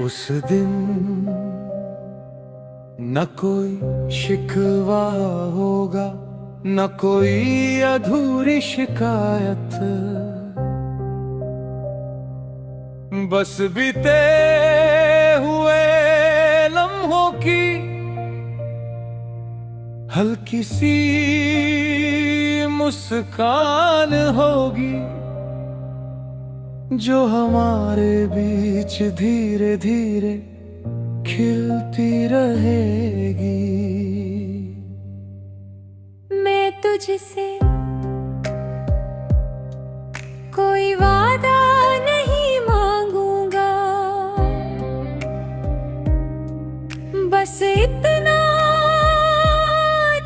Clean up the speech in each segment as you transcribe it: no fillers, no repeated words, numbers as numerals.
उस दिन न कोई शिकवा होगा, न कोई अधूरी शिकायत। बस बीते हुए लम्हों की हल्की सी मुस्कान होगी, जो हमारे बीच धीरे धीरे खिलती रहेगी। मैं तुझसे कोई वादा नहीं मांगूंगा, बस इतना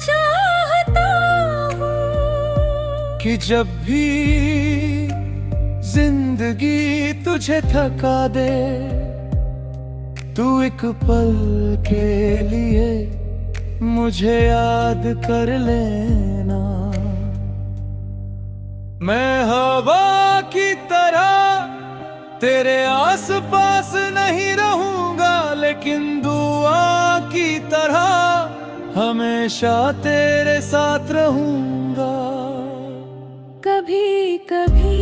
चाहता हूँ कि जब भी जिंदगी तुझे थका दे, तू एक पल के लिए मुझे याद कर लेना। मैं हवा की तरह तेरे आस पास नहीं रहूंगा, लेकिन दुआ की तरह हमेशा तेरे साथ रहूंगा। कभी कभी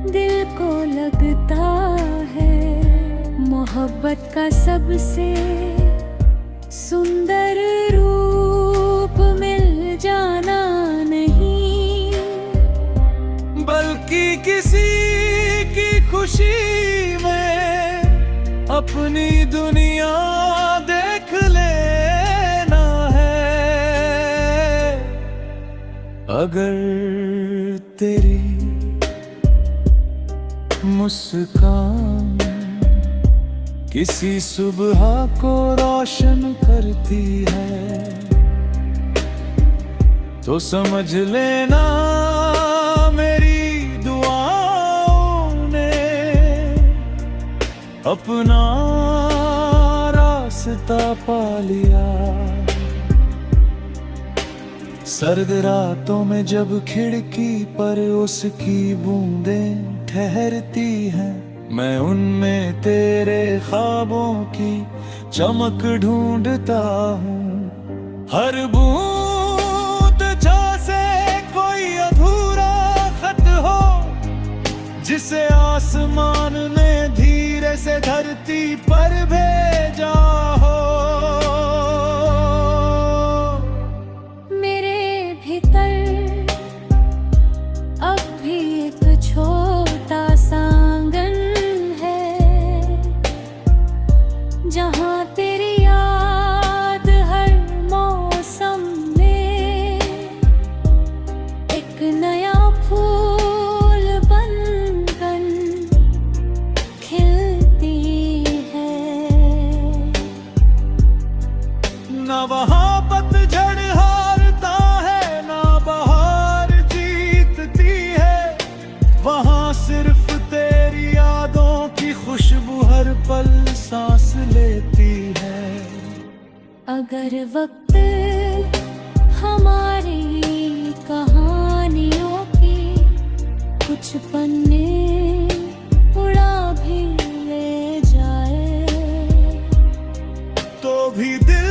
दिल को लगता है मोहब्बत का सबसे सुंदर रूप मिल जाना नहीं, बल्कि किसी की खुशी में अपनी दुनिया देख लेना है। अगर तेरी मुस्कान किसी सुबह को रोशन करती है, तो समझ लेना मेरी दुआओं ने अपना रास्ता पा लिया। सर्द रातों में जब खिड़की पर उसकी बूंदें ठहरती हैं, मैं उनमें तेरे ख्वाबों की चमक ढूंढता हूँ। हर बूंद जैसे कोई अधूरा खत हो, जिसे आसमान ने धीरे से धरती पर भेजा हो। मेरे भीतर अब भी एक छोटा सा आंगन है, जहाँ तेरी याद हर मौसम में एक नया फूल बनकर खिलती है। न वहाँ पतझड़ हारता है, ना बहार जीतती है, वहाँ सिर्फ तेरी यादों की खुशबू हर पल सांस लेती है। अगर वक्त हमारी कहानियों की कुछ पन्ने उड़ा भी ले जाए, तो भी दिल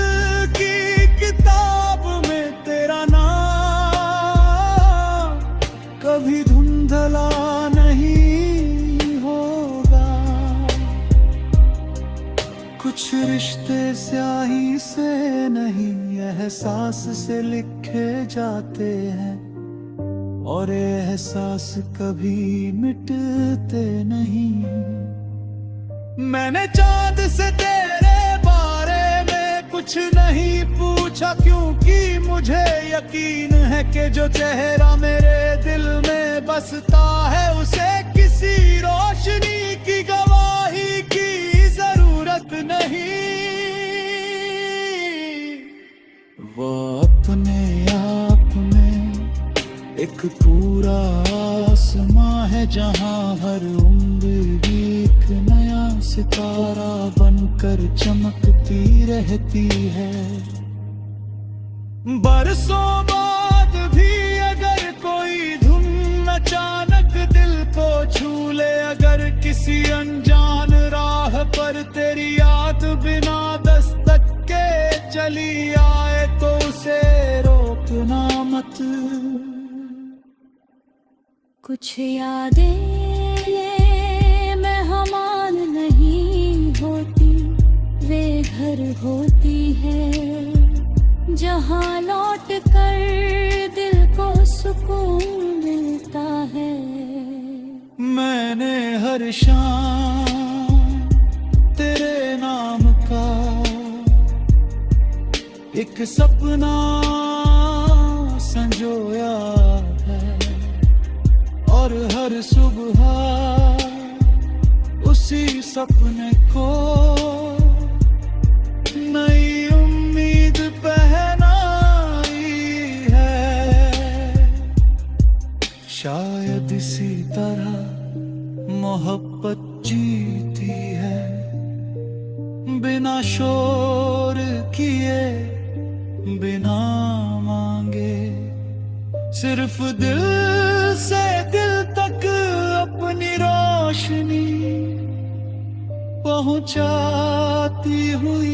की किताब में तेरा नाम कभी धुंधला नहीं होगा। कुछ रिश्ते स्याही से नहीं, एहसास से लिखे जाते हैं, और एहसास कभी मिटते नहीं। मैंने चांद से तेरे बारे में कुछ नहीं पूछा, क्योंकि मुझे यकीन है कि जो चेहरा मेरे दिल में बसता है, उसे किसी रोशनी की गवाही की जरूरत नहीं। वो अपने आप में एक पूरा आसमां है, जहां हर उम्र एक नया सितारा बनकर चमकती रहती है। बरसों बाद भी अगर कोई धुन अचानक दिल को छू ले, अगर किसी अनजान अगर तेरी याद बिना दस्तक के चली आए तो उसे रोकना मत। कुछ यादें मेहमान नहीं होती, वे घर होती है जहाँ लौट कर दिल को सुकून मिलता है। मैंने हर शाम तेरे नाम का एक सपना संजोया है, और हर सुबह उसी सपने को नई उम्मीद पहनाई है। शायद इसी तरह मोहब्बत जीती है, बिना शोर किए बिना मांगे, सिर्फ दिल से दिल तक अपनी रोशनी पहुंचाती हुई।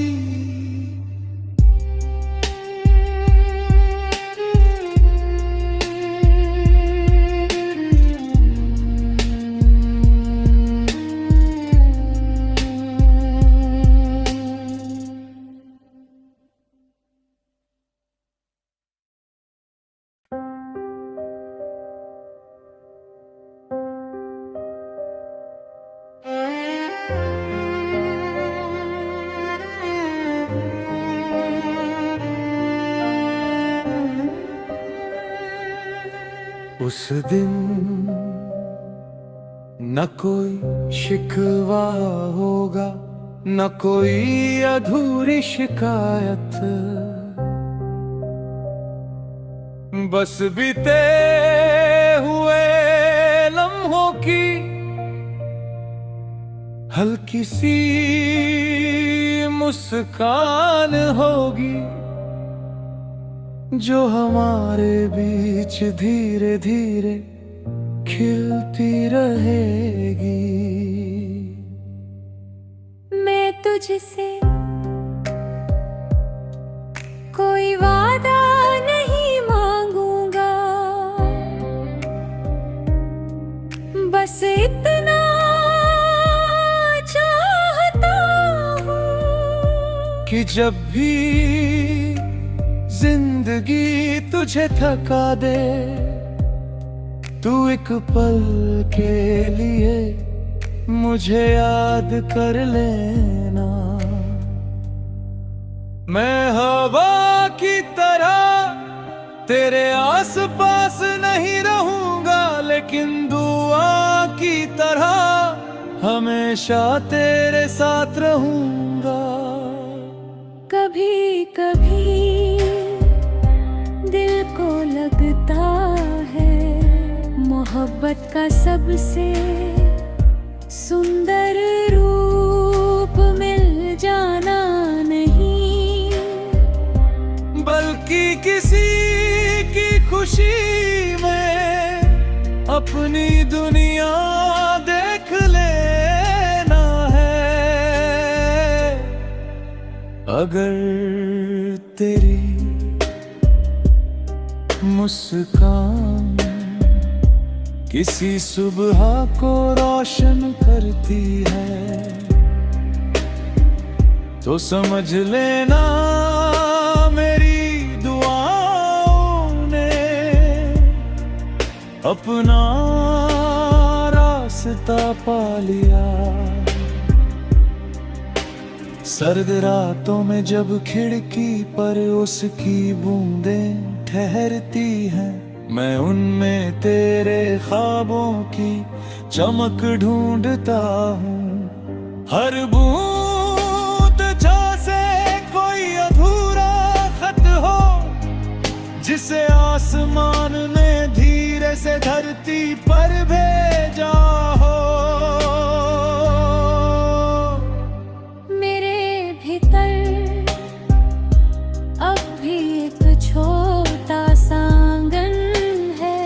उस दिन न कोई शिकवा होगा, न कोई अधूरी शिकायत, बस बीते हुए लम्हों की हल्की सी मुस्कान होगी, जो हमारे बीच धीरे धीरे खिलती रहेगी। मैं तुझसे कोई वादा नहीं मांगूंगा, बस इतना चाहता हूँ कि जब भी जिंदगी तुझे थका दे, तू एक पल के लिए मुझे याद कर लेना। मैं हवा की तरह तेरे आस पास नहीं रहूंगा, लेकिन दुआ की तरह हमेशा तेरे साथ रहूंगा। कभी कभी दिल को लगता है मोहब्बत का सबसे सुंदर रूप मिल जाना नहीं, बल्कि किसी की खुशी में अपनी दुनिया देख लेना है। अगर तेरी मुस्कान किसी सुबह को रोशन करती है, तो समझ लेना मेरी दुआओं ने अपना रास्ता पा लिया। सर्द रातों में जब खिड़की पर उसकी बूंदें ठहरती हैं, मैं उनमें तेरे ख्वाबों की चमक ढूंढता हूँ। हर बूंद जैसे कोई अधूरा खत हो, जिसे आसमान ने धीरे से धरती पर भेजा हो। मेरे भीतर अब भी एक छोटा सा आंगन है,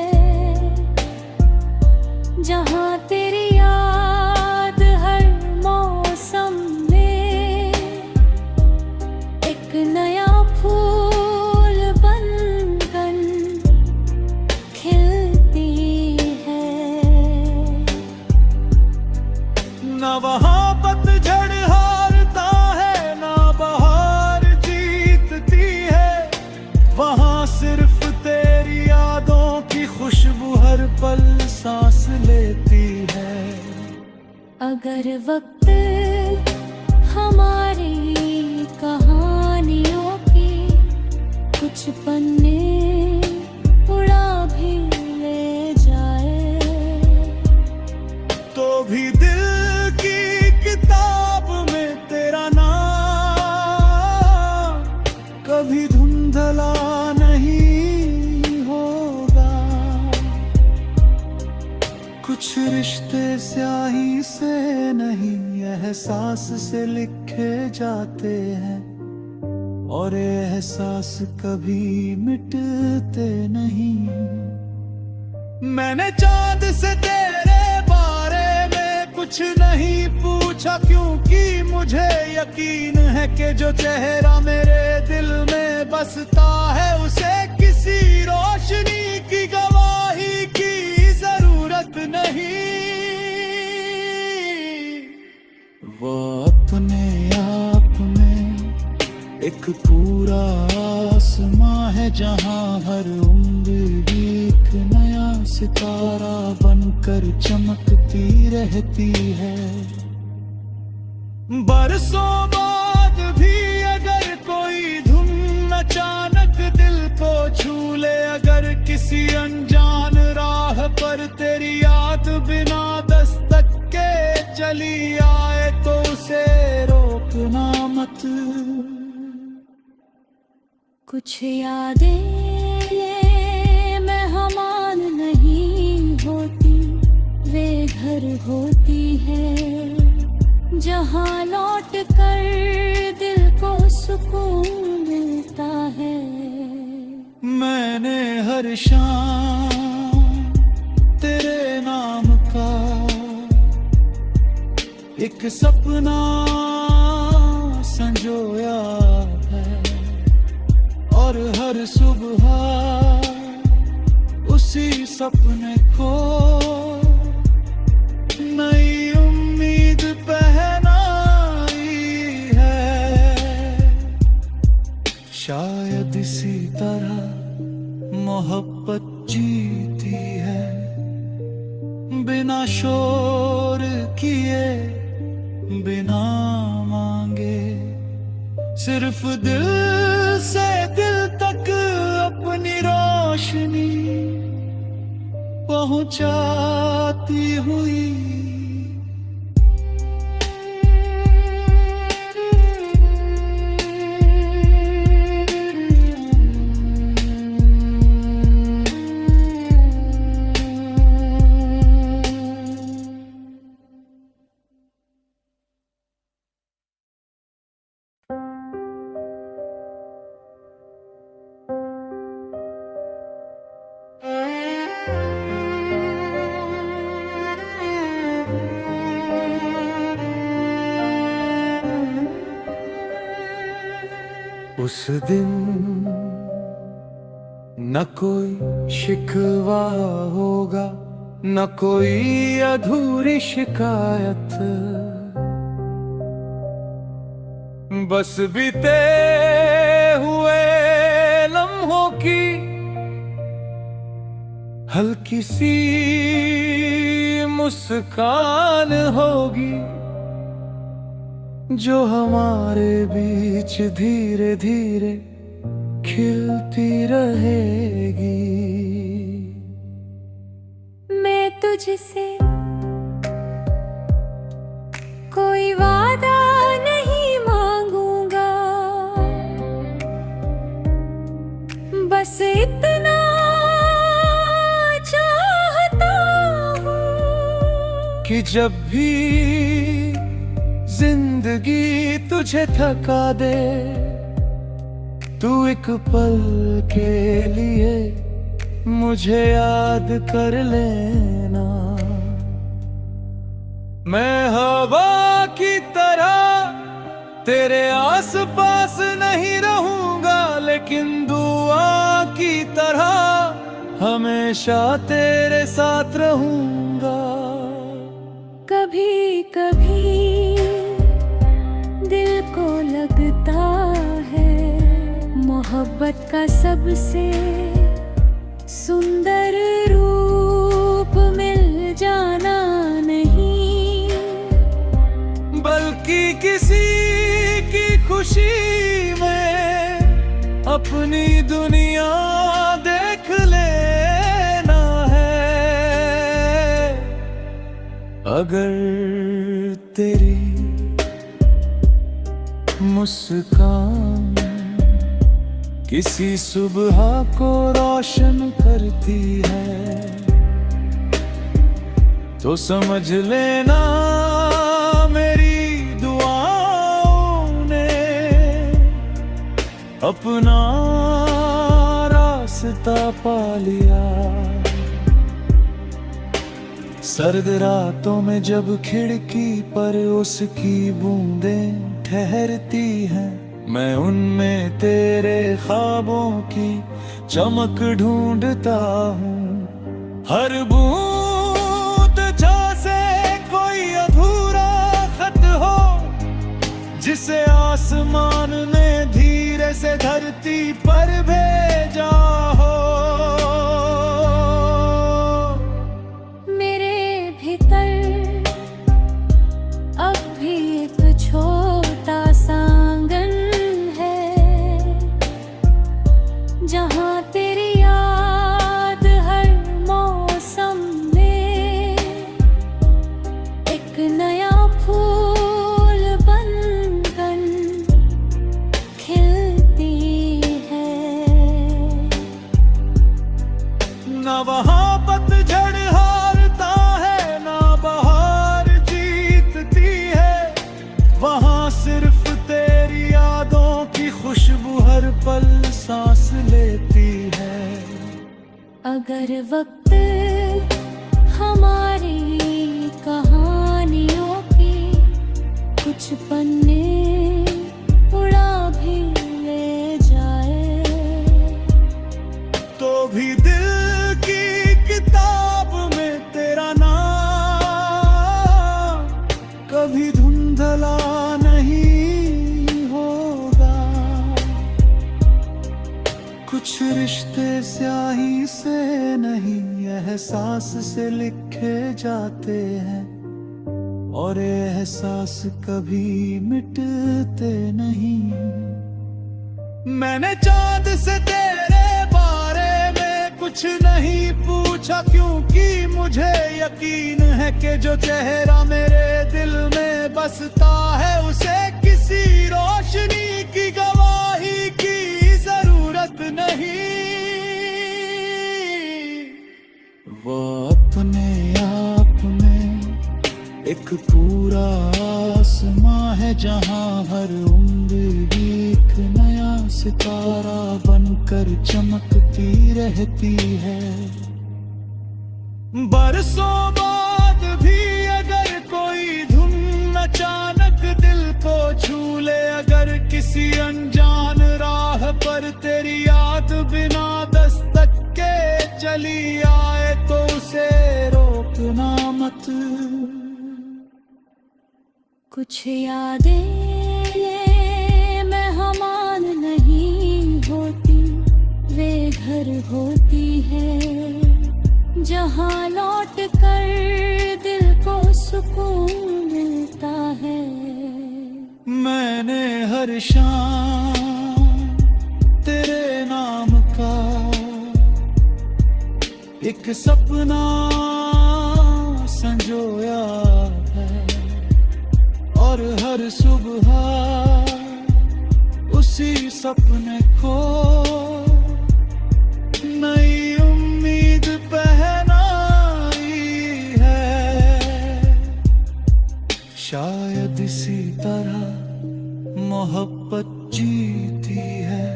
जहाँ तेरी याद हर मौसम न वहाँ पतझड़ हारता है, ना बहार जीतती है। वहाँ सिर्फ तेरी यादों की खुशबू हर पल सांस लेती है। अगर वक्त हमारी कहानियों की कुछ पन्ने उड़ा भी ले जाए, तो भी दिल की किताब में तेरा नाम कभी धुंधला नहीं होगा। कुछ रिश्ते स्याही से नहीं, एहसास से लिखे जाते हैं, और एहसास कभी मिटते नहीं। मैंने चांद से तेरे बारे में कुछ नहीं पूछा, क्योंकि मुझे यकीन है कि जो चेहरा मेरे दिल में बसता है, उसे किसी रोशनी की गवाही की जरूरत नहीं। वो अपने आप में एक पूरा आसमां है, जहां हर उम्र एक नया सितारा बनकर चमकती रहती है। बरसों बाद भी अगर कोई धुन अचानक दिल को छू ले, अगर किसी अनजान राह पर तेरी याद बिना दस्तक के चली आए, तो उसे रोकना मत। कुछ यादें मेहमान नहीं होती, वे घर होती है जहाँ लौट कर दिल को सुकून मिलता है। मैंने हर शाम तेरे नाम का एक सपना संजोया है, और हर सुबह उसी सपने को नई उम्मीद पहनाई है। शायद इसी तरह मोहब्बत जीती है, बिना शोर किए, बिना मांगे, सिर्फ दिल से दिल तक अपनी रोशनी पहुंचाती हुई। उस दिन न कोई शिकवा होगा, न कोई अधूरी शिकायत, बस बीते हुए लम्हों की हल्की सी मुस्कान होगी, जो हमारे बीच धीरे धीरे खिलती रहेगी। मैं तुझसे कोई वादा नहीं मांगूंगा, बस इतना चाहता हूँ कि जब भी जिंदगी तुझे थका दे, तू एक पल के लिए मुझे याद कर लेना। मैं हवा की तरह तेरे आस पास नहीं रहूंगा, लेकिन दुआ की तरह हमेशा तेरे साथ रहूंगा। कभी कभी दिल को लगता है मोहब्बत का सबसे सुंदर रूप मिल जाना नहीं, बल्कि किसी की खुशी में अपनी दुनिया देख लेना है। अगर तेरी मुस्कान किसी सुबह को रोशन करती है तो समझ लेना मेरी दुआओं ने अपना रास्ता पा लिया। सर्द रातों में जब खिड़की पर उसकी बूंदें ठहरती हैं, मैं उनमें तेरे ख्वाबों की चमक ढूंढता हूँ। हर बूंद जैसे कोई अधूरा खत हो जिसे आसमान ने धीरे से धरती पर भेजा हो। मेरे भीतर अब भी एक छोटा सा आंगन है जहाँ तेरी याद हर मौसम में एक नया फूल बनकर खिलती है। ना वहाँ पतझड़ हारता है ना बहार जीतती है, वहाँ सिर्फ तेरी यादों की खुशबू हर पल सांस लेती है। अगर वक्त हमारी कहानियों की कुछ पन्ने उड़ा भी ले जाए तो भी दिल की किताब में तेरा नाम कभी धुंधला नहीं होगा। कुछ रिश्ते स्याही से नहीं एहसास से लिखे जाते हैं और एहसास कभी मिटते नहीं। मैंने चांद से तेरे बारे में कुछ नहीं पूछा क्योंकि मुझे यकीन है कि जो चेहरा मेरे दिल में बसता है उसे किसी रोशनी की गवाही की जरूरत नहीं। वो अपने आप में एक पूरा आसमां है जहां हर उम्र एक नया सितारा बनकर चमकती रहती है। बरसों बाद भी अगर कोई धुन अचानक दिल को छू ले, अगर किसी अनजान राह पर तेरी याद बिना दस्तक के चली आए तो उसे रोकना मत। कुछ यादें मेहमान नहीं होती, वे घर होती है जहाँ लौट कर दिल को सुकून मिलता है। मैंने हर शाम तेरे नाम का एक सपना संजोया है और हर सुबह उसी सपने को नई उम्मीद पहनाई है। शायद इसी तरह मोहब्बत जीती है,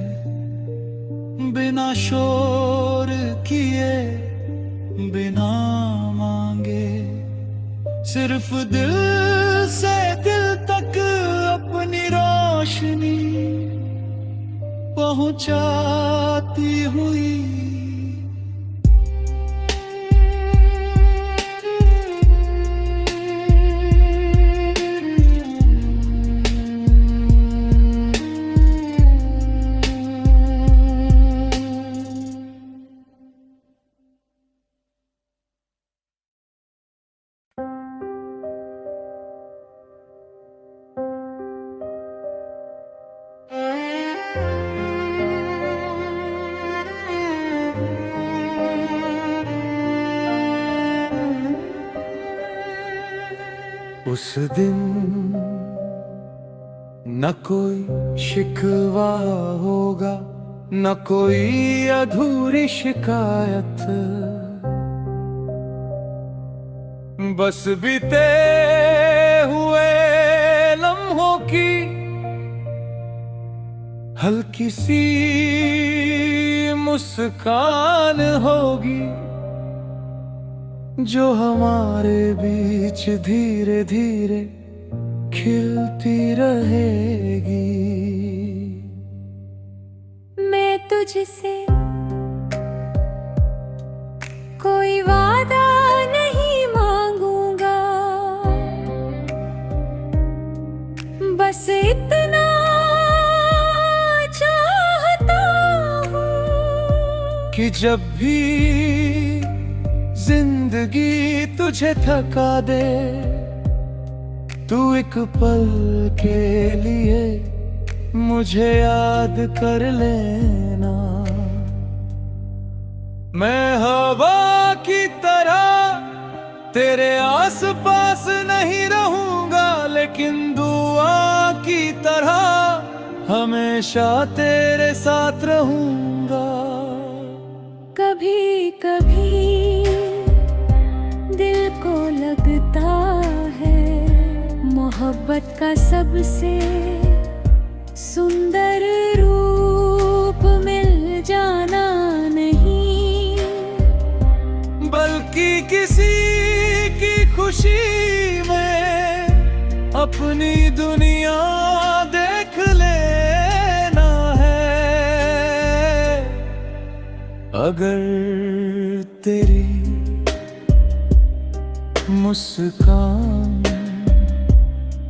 बिना शोर किए बिना मांगे, सिर्फ दिल से दिल तक अपनी रोशनी पहुंचाती हुई। उस दिन न कोई शिकवा होगा, न कोई अधूरी शिकायत, बस बीते हुए लम्हों की हल्की सी मुस्कान होगी, जो हमारे बीच धीरे धीरे खिलती रहेगी। मैं तुझसे कोई वादा नहीं मांगूंगा, बस इतना चाहता हूँ कि जब भी जिंदगी तुझे थका दे, तू एक पल के लिए मुझे याद कर लेना। मैं हवा की तरह तेरे आस पास नहीं रहूंगा, लेकिन दुआ की तरह हमेशा तेरे साथ रहूंगा। कभी कभी दिल को लगता है मोहब्बत का सबसे सुंदर रूप मिल जाना नहीं, बल्कि किसी की खुशी में अपनी दुनिया देख लेना है। अगर तेरी मुस्कान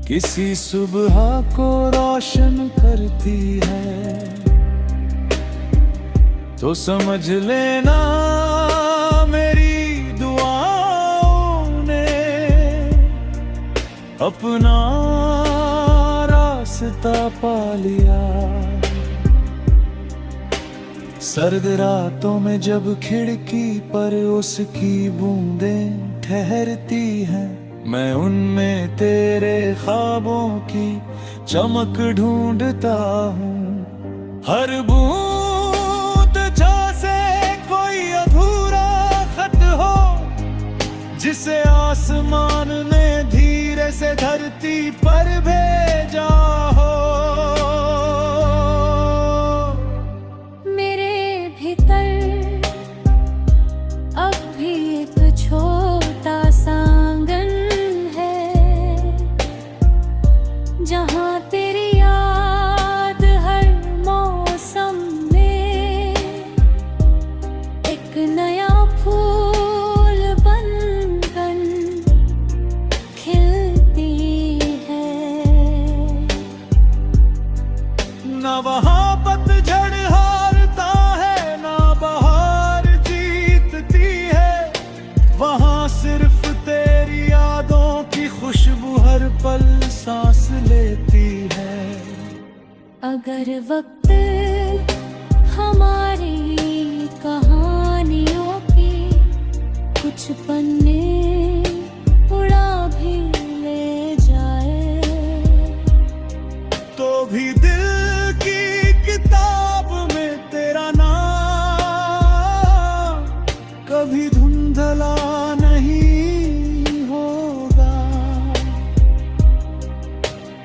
किसी सुबह को रोशन करती है, तो समझ लेना मेरी दुआओं ने अपना रास्ता पा लिया। सर्द रातों में जब खिड़की पर उसकी बूंदें ठहरती हैं, मैं उनमें तेरे ख्वाबों की चमक ढूंढता हूँ। हर बूंद जैसे कोई अधूरा खत हो, जिसे आसमान ने धीरे से धरती पर भेजा हो। मेरे भीतर अब भी एक छोटा सा आंगन है, जहाँ तेरी याद हर मौसम में एक नया फूल बनकर खिलती है। न वहाँ पतझड़ हारता है, ना बहार जीतती है, वहाँ सिर्फ तेरी यादों की खुशबू हर पल सांस लेती है। अगर वक्त हमारी कहानियों की कुछ पन्ने उड़ा भी ले जाए, तो भी दिल की किताब में तेरा नाम कभी धुंधला नहीं होगा।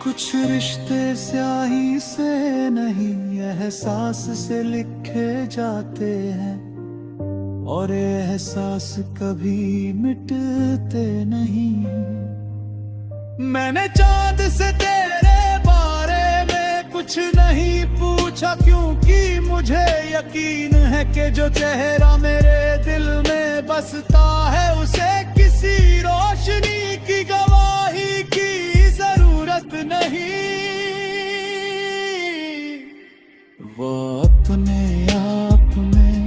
कुछ रिश्ते स्याही से नहीं, एहसास से लिखे जाते हैं, और एहसास कभी मिटते नहीं। मैंने चांद से तेरे बारे में कुछ नहीं पूछा, क्योंकि मुझे यकीन है कि जो चेहरा मेरे दिल में बसता है, उसे किसी रोशनी की गवाही की जरूरत नहीं। वो अपने आप में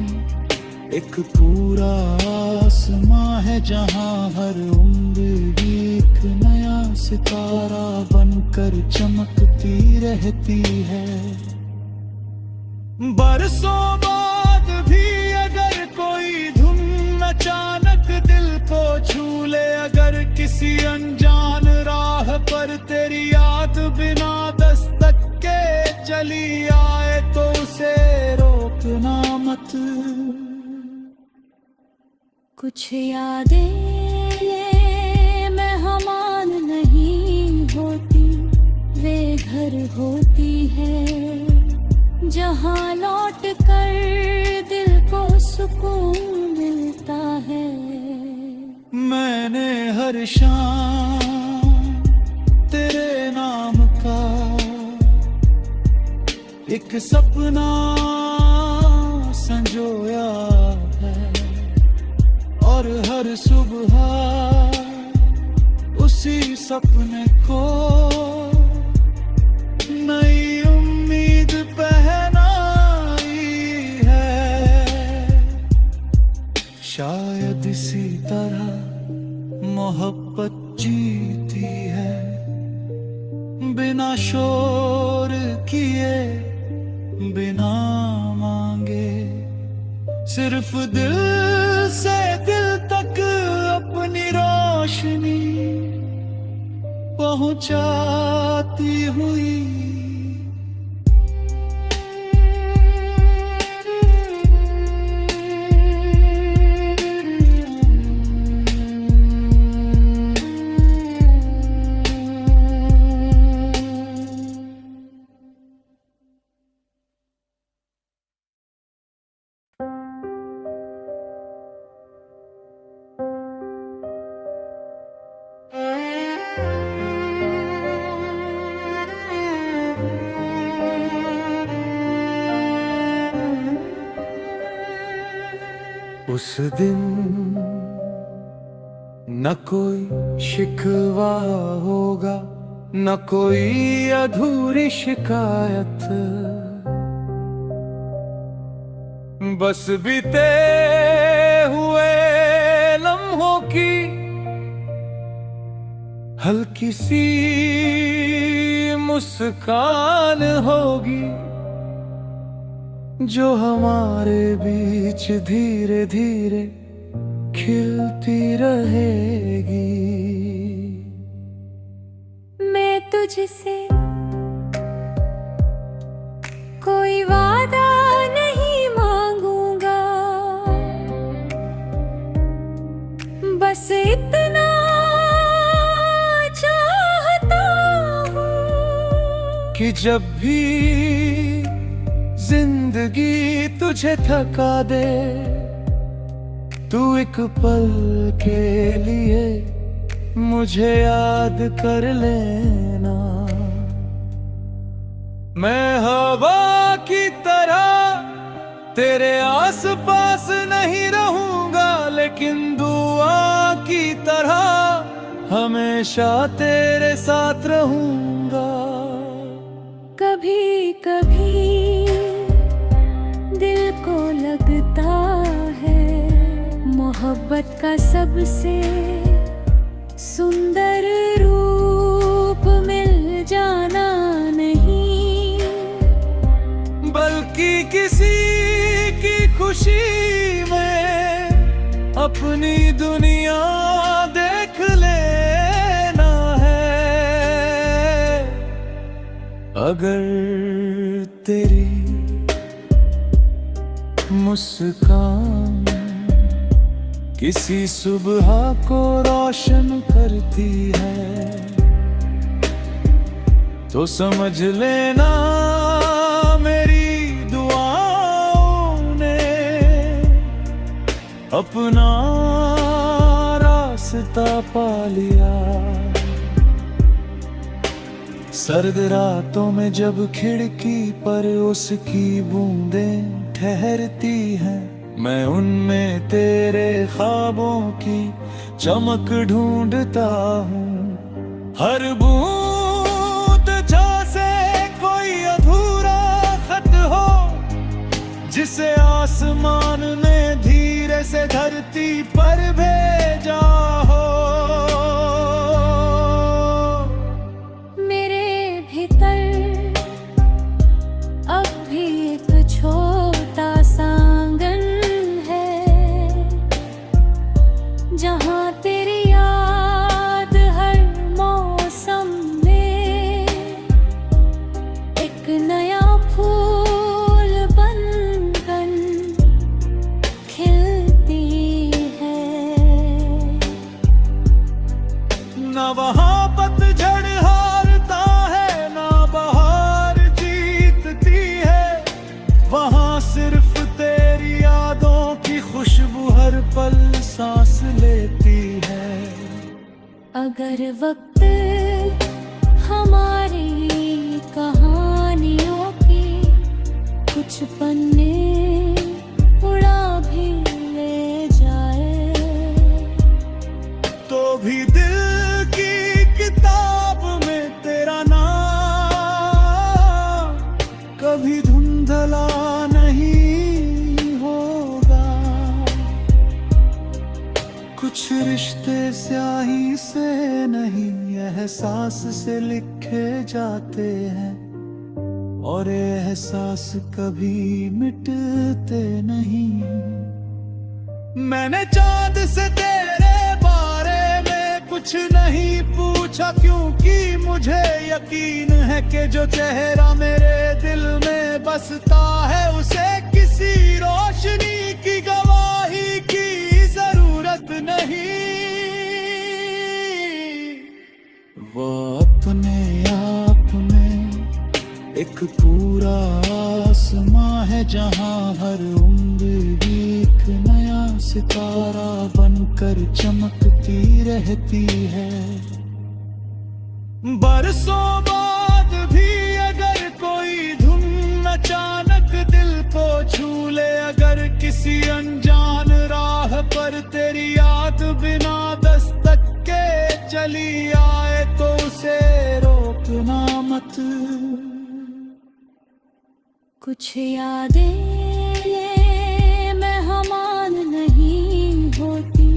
एक पूरा आसमां है, जहां हर उम्र एक नया सितारा बनकर चमकती रहती है। बरसों बाद भी अगर कोई धुन न अचानक दिल को छू ले। अगर किसी अनजान राह पर तेरी याद बिना दस्तक के चली आए तो उसे रोकना मत। कुछ यादें ये मेहमान नहीं होती, वे घर होती है जहाँ लौट कर दिल को सुकून मिलता है। मैंने हर शाम तेरे नाम का एक सपना संजोया है, और हर सुबह उसी सपने को नई उम्मीद पहनाई है। शायद इसी तरह मोहब्बत जीती है, बिना शोर किए बिना मांगे, सिर्फ दिल से दिल तक अपनी रोशनी पहुंचाती हुई। उस दिन न कोई शिकवा होगा, न कोई अधूरी शिकायत, बस बीते हुए लम्हों की हल्की सी मुस्कान होगी जो हमारे बीच धीरे धीरे खिलती रहेगी। मैं तुझसे कोई वादा नहीं मांगूंगा, बस इतना चाहता हूँ कि जब भी जिंदगी तुझे थका दे, तू एक पल के लिए मुझे याद कर लेना। मैं हवा की तरह तेरे आस पास नहीं रहूंगा, लेकिन दुआ की तरह हमेशा तेरे साथ रहूंगा। कभी कभी दिल को लगता है मोहब्बत का सबसे सुंदर रूप मिल जाना नहीं, बल्कि किसी की खुशी में अपनी दुनिया देख लेना है। अगर तेरी मुस्कान किसी सुबह को रोशन करती है, तो समझ लेना मेरी दुआओं ने अपना रास्ता पा लिया। सर्द रातों में जब खिड़की पर उसकी बूंदें ठहरती हैं, मैं उनमें तेरे ख्वाबों की चमक ढूंढता हूँ। हर बूंद जैसे कोई अधूरा खत हो, जिसे आसमान ने धीरे से धरती पर भेजा हो। मेरे भीतर अब भी एक छोटा सा आंगन है, अगर वक्त हमारी कहानियों की कुछ पन्ने उड़ा भी ले जाए, तो भी दिल की किताब में तेरा नाम कभी धुंधला नहीं होगा। कुछ रिश्ते स्याही से नहीं एहसास से लिखे जाते हैं, और एहसास कभी मिटते नहीं। मैंने चांद से तेरे बारे में कुछ नहीं पूछा, क्योंकि मुझे यकीन है कि जो चेहरा मेरे दिल में बसता है उसे किसी रोशनी की गवाही की जरूरत नहीं। वो अपने आप में एक पूरा आसमां है, जहां हर उम्र एक नया सितारा बनकर चमकती रहती है। बरसों बाद भी अगर कोई धुन अचानक दिल को छू ले, अगर किसी अनजान राह पर तेरी याद बिना दस्तक के चली आए, तो उसे रोकना मत। कुछ यादें मेहमान नहीं होती,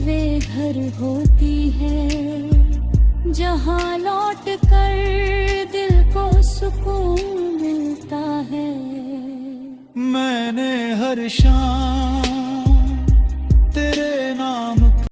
वे घर होती है जहाँ लौट कर दिल को सुकून मिलता है। मैंने हर शाम